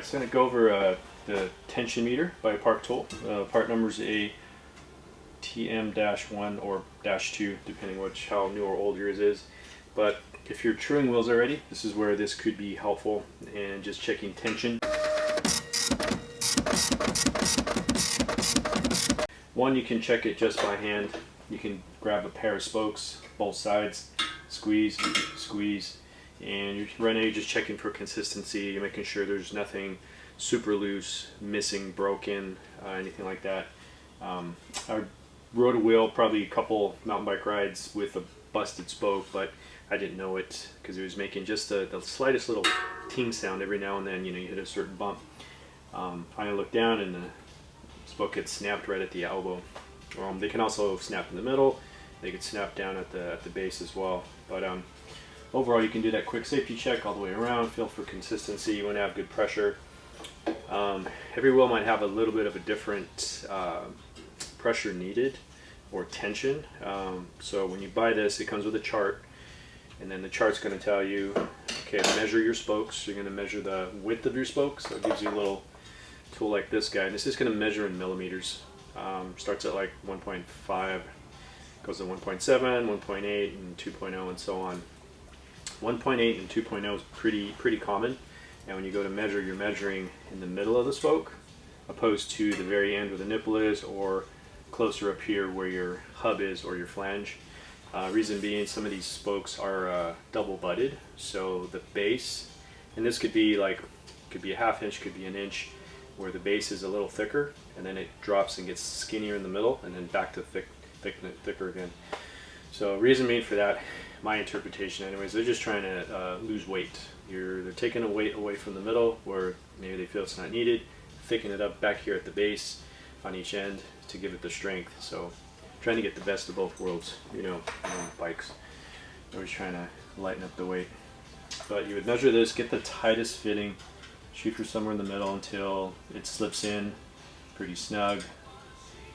It's going to go over the tension meter by Park Tool. Part number is a TM-1 or -2, depending how new or old yours is. But if you're truing wheels already, this is where this could be helpful, and just checking tension. One, you can check it just by hand. You can grab a pair of spokes, both sides, squeeze, squeeze, and you're running, just checking for consistency. You're making sure there's nothing super loose, missing, broken, anything like that. I rode a wheel probably a couple mountain bike rides with a busted spoke, but I didn't know it because it was making just the slightest little ting sound every now and then. You know, you hit a certain bump. Finally looked down and the spoke gets snapped right at the elbow. They can also snap in the middle. They could snap down at the base as well. But overall, you can do that quick safety check all the way around. Feel for consistency. You want to have good pressure. Every wheel might have a little bit of a different pressure needed or tension. So when you buy this, it comes with a chart, and then the chart's going to tell you, okay, measure your spokes. You're going to measure the width of your spokes. So it gives you a little tool like this guy. And this is going to measure in millimeters. Starts at like 1.5, goes to 1.7, 1.8, and 2.0, and so on. 1.8 and 2.0 is pretty common. And when you go to measure, you're measuring in the middle of the spoke, opposed to the very end where the nipple is, or closer up here where your hub is or your flange. Reason being, some of these spokes are double butted, so the base, and this could be a ½ inch, could be an inch, where the base is a little thicker, and then it drops and gets skinnier in the middle, and then back to thicker again. So reason being for that, my interpretation anyways, they're just trying to lose weight. They're taking a weight away from the middle where maybe they feel it's not needed, thicken it up back here at the base on each end to give it the strength. So trying to get the best of both worlds, you know, on bikes. Always trying to lighten up the weight. But you would measure this, get the tightest fitting, shoot for somewhere in the middle until it slips in pretty snug.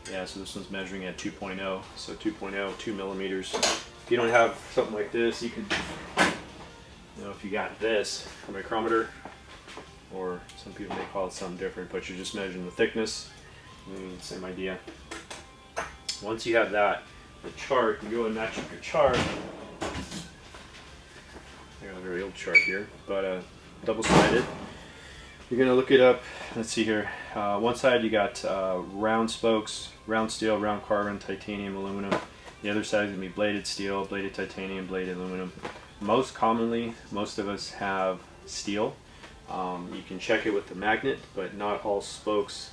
Yeah, so this one's measuring at 2.0, so 2.0, 2 millimeters. If you don't have something like this, you can, you know, if you got this, a micrometer, or some people may call it something different, but you're just measuring the thickness, same idea. Once you have that, the chart, you go and match up your chart. I got a very old chart here, but double-sided. You're going to look it up. Let's see here. One side you got round spokes, round steel, round carbon, titanium, aluminum. The other side is going to be bladed steel, bladed titanium, bladed aluminum. Most commonly, most of us have steel. You can check it with the magnet, but not all spokes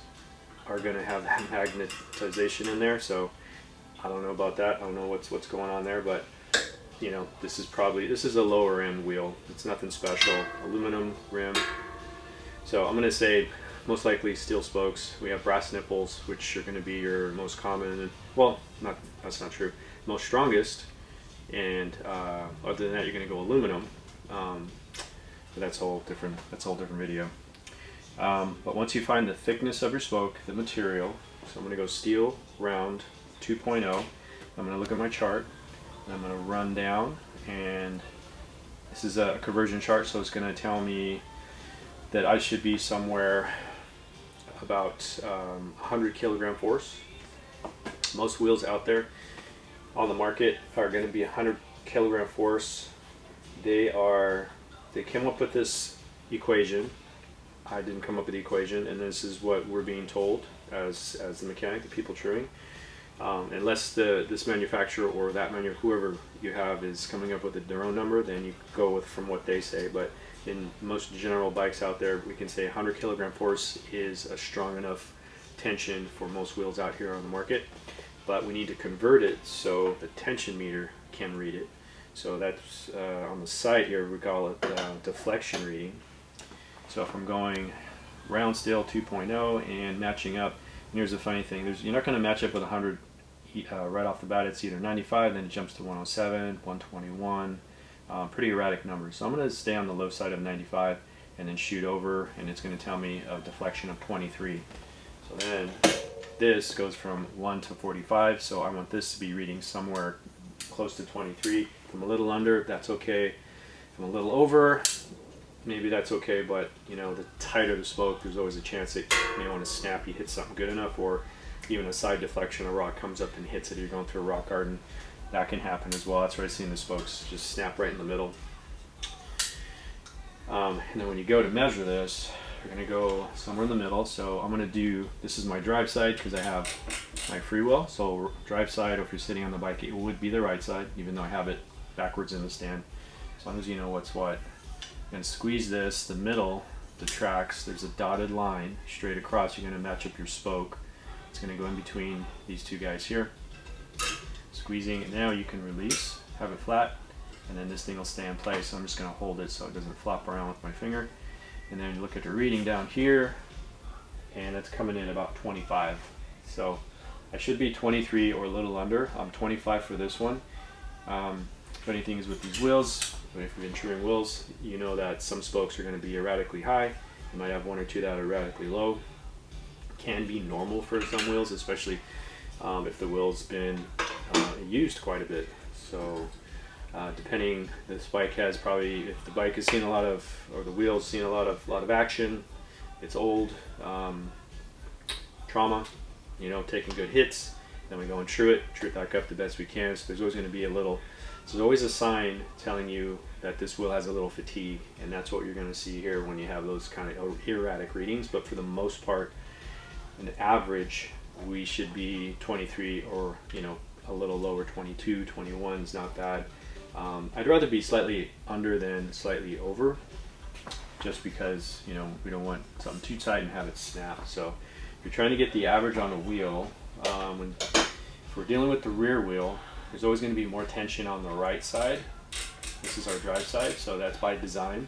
are going to have that magnetization in there. So I don't know about that. I don't know what's going on there, but you know, this is a lower end wheel. It's nothing special. Aluminum rim. So I'm going to say most likely steel spokes. We have brass nipples, which are going to be your most common, well, that's not true, most strongest, and other than that, you're going to go aluminum. But that's a whole different video. But once you find the thickness of your spoke, the material, so I'm going to go steel, round, 2.0. I'm going to look at my chart, and I'm going to run down, and this is a conversion chart, so it's going to tell me that I should be somewhere about 100 kilogram force. Most wheels out there on the market are going to be 100 kilogram force. They came up with this equation. I didn't come up with the equation, and this is what we're being told as the mechanic, the people truing. Unless this manufacturer or that whoever you have is coming up with their own number, then you go from what they say. But in most general bikes out there, we can say 100 kilogram force is a strong enough tension for most wheels out here on the market. But we need to convert it so the tension meter can read it. So that's on the side here, we call it deflection reading. So if I'm going round steel 2.0 and matching up, and here's the funny thing, you're not going to match up with 100 right off the bat. It's either 95, then it jumps to 107, 121, pretty erratic numbers. So I'm going to stay on the low side of 95 and then shoot over, and it's going to tell me a deflection of 23. So then this goes from 1 to 45, so I want this to be reading somewhere close to 23. If I'm a little under, that's okay. If I'm a little over, maybe that's okay, but you know, the tighter the spoke, there's always a chance that you may want to snap, you hit something good enough, or even a side deflection, a rock comes up and hits it, you're going through a rock garden, that can happen as well. That's what I've seen the spokes just snap right in the middle. And then when you go to measure this, you're going to go somewhere in the middle. So I'm going to do, this is my drive side because I have my free wheel. So drive side, or if you're sitting on the bike, it would be the right side, even though I have it backwards in the stand. As long as you know what's what. And squeeze this, the middle, the tracks, there's a dotted line straight across. You're going to match up your spoke. It's going to go in between these two guys here. Squeezing it now, you can release, have it flat, and then this thing will stay in place. So I'm just going to hold it so it doesn't flop around with my finger. And then look at the reading down here, and it's coming in about 25. So I should be 23 or a little under. I'm 25 for this one. Funny thing is with these wheels, if you've been trimming wheels, you know that some spokes are going to be erratically high. You might have one or two that are erratically low. Can be normal for some wheels, especially if the wheel's been used quite a bit. So depending, this bike has probably, if the bike has seen a lot of, or the wheel's seen a lot of action, it's old, trauma, you know, taking good hits, then we go and true it back up the best we can. So there's always going to be a little, so there's always a sign telling you that this wheel has a little fatigue, and that's what you're going to see here when you have those kind of erratic readings. But for the most part, an average, we should be 23 or, you know, a little lower. 22, 21 is not bad. I'd rather be slightly under than slightly over, just because, you know, we don't want something too tight and have it snap. So if you're trying to get the average on a wheel, if we're dealing with the rear wheel, there's always going to be more tension on the right side. This is our drive side, so that's by design.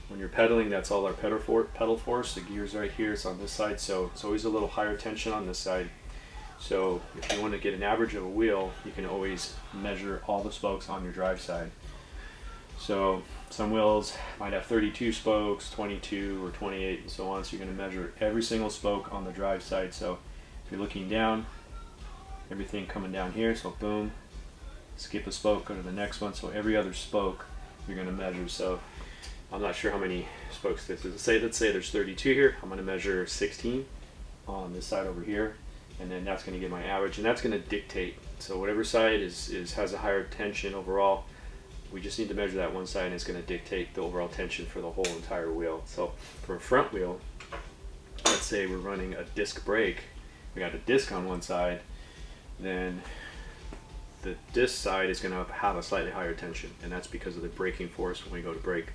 When you're pedaling, that's all our pedal force. The gear's right here, it's on this side, so it's always a little higher tension on this side. So if you want to get an average of a wheel, you can always measure all the spokes on your drive side. So some wheels might have 32 spokes, 22 or 28 and so on, so you're going to measure every single spoke on the drive side. So if you're looking down, everything coming down here, so boom, skip a spoke, go to the next one. So every other spoke you're going to measure. So I'm not sure how many spokes this is. Let's say there's 32 here. I'm going to measure 16 on this side over here, and then that's going to get my average, and that's going to dictate. So whatever side has a higher tension overall, we just need to measure that one side, and it's going to dictate the overall tension for the whole entire wheel. So for a front wheel, let's say we're running a disc brake, we got a disc on one side, then the disc side is going to have a slightly higher tension, and that's because of the braking force when we go to brake.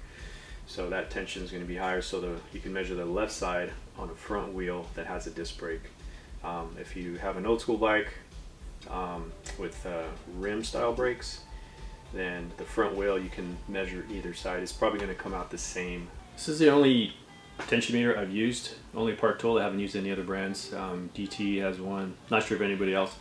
So that tension is going to be higher, so you can measure the left side on a front wheel that has a disc brake. If you have an old school bike with rim style brakes, then the front wheel, you can measure either side. It's probably going to come out the same. This is the only tension meter I've used, only part tool. I haven't used any other brands. DT has one, not sure if anybody else,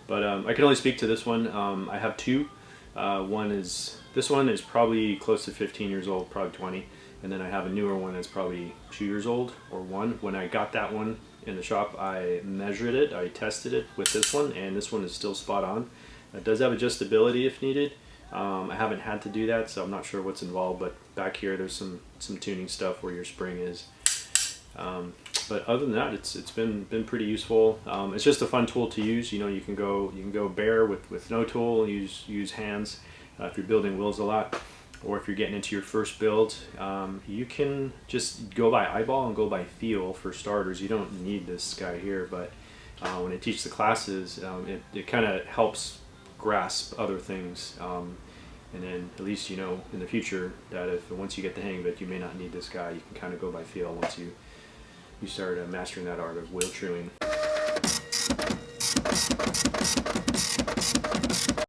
but I can only speak to this one. I have two. This one is probably close to 15 years old, probably 20. And then I have a newer one that's probably 2 years old or one. When I got that one in the shop, I measured it, I tested it with this one, and this one is still spot on. It does have adjustability if needed. I haven't had to do that, so I'm not sure what's involved, but back here there's some tuning stuff where your spring is. But other than that, it's been pretty useful. It's just a fun tool to use. You know, you can go bare with no tool, use hands if you're building wheels a lot. Or if you're getting into your first build, you can just go by eyeball and go by feel for starters. You don't need this guy here, but when I teach the classes, it kind of helps grasp other things. And then at least you know in the future that once you get the hang of it, you may not need this guy. You can kind of go by feel once you start mastering that art of wheel trimming.